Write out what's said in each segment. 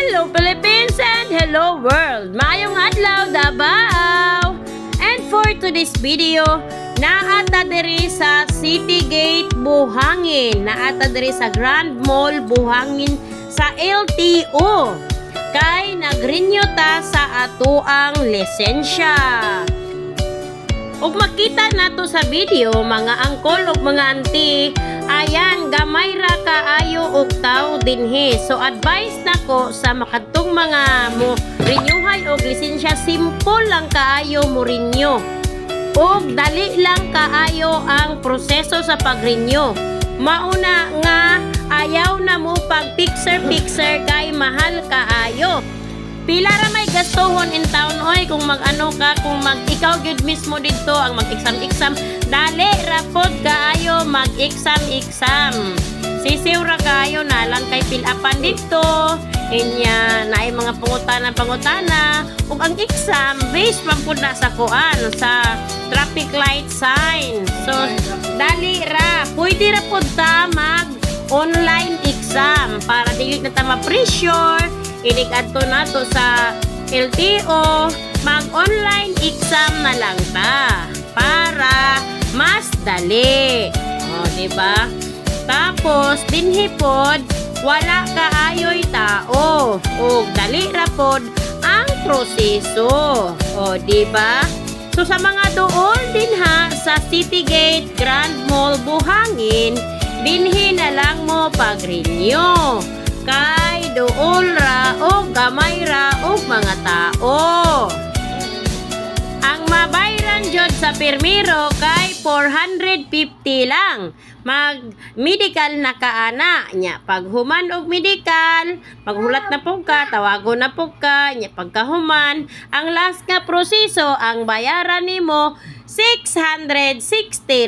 Hello Philippines and hello world! Maayong adlaw, Davao! And for today's video, naata diri sa City Gate, Buhangin. Naata diri sa Grand Mall, Buhangin sa LTO. Kay nag-renew ta sa atoang lisensya. Ug makita nato sa video, mga angkol ug mga auntie, ayan, gamay ra kaayo og tao dinhi. So advice nako sa makadtong mga mo renewhay og lisensya, simple lang kaayo mo renew. Og dali lang kaayo ang proseso sa pag-renew. Mauna nga ayaw na mo pag picture kay mahal kaayo. Pila ra may gastohon in town oy kung mag-ano ka, kung ikaw gyud mismo didto ang mag-exam dali ra pod kaayo mag-exam. Sisiw ra kaayo na lang kay pilapan didto inya naay mga pangutana ug ang exam based man pud na sa kuan sa traffic light sign. So dali ra, pwede ra pod ta mag online exam para dili na ta ma-pressure. Inig-adto na to sa LTO, mag-online exam na lang ta para mas dali. O, diba? Tapos, dinhipod, wala kaayoy tao. O, dali rapod ang proseso. O, diba? So, sa mga doon din ha, sa City Gate, Grand Mall, Buhangin, dinhi na lang mo pag-renew. Kay dool ra o gamay ra o mga tao. Ang mabayran jud sa permiro kay 450 lang. Mag-medical na kaana nya. Pag human og medical, maghulat na po ka, tawagon na po ka, nya pagkahuman, ang last nga proseso, ang bayaran nimo 660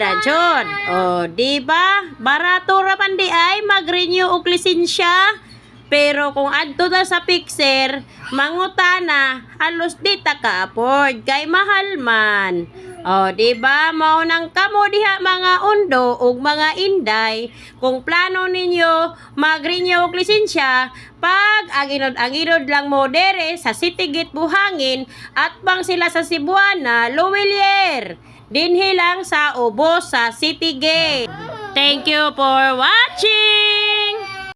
ra jud. O, diba? Barato ra man di ay mag-renew og lisensya. Pero kung adto ta sa picture, mangutana, halos di ta ka-afford kay mahal man. O, diba? Mao nang kamo diha mga undo ug mga inday, kung plano ninyo mag-renew og lisensya, pag anginod lang mo dere sa City Gate, Buhangin, at bang sila sa Cebuana, Luwilier. Dinhi lang sa Ubos sa City Gate. Thank you for watching!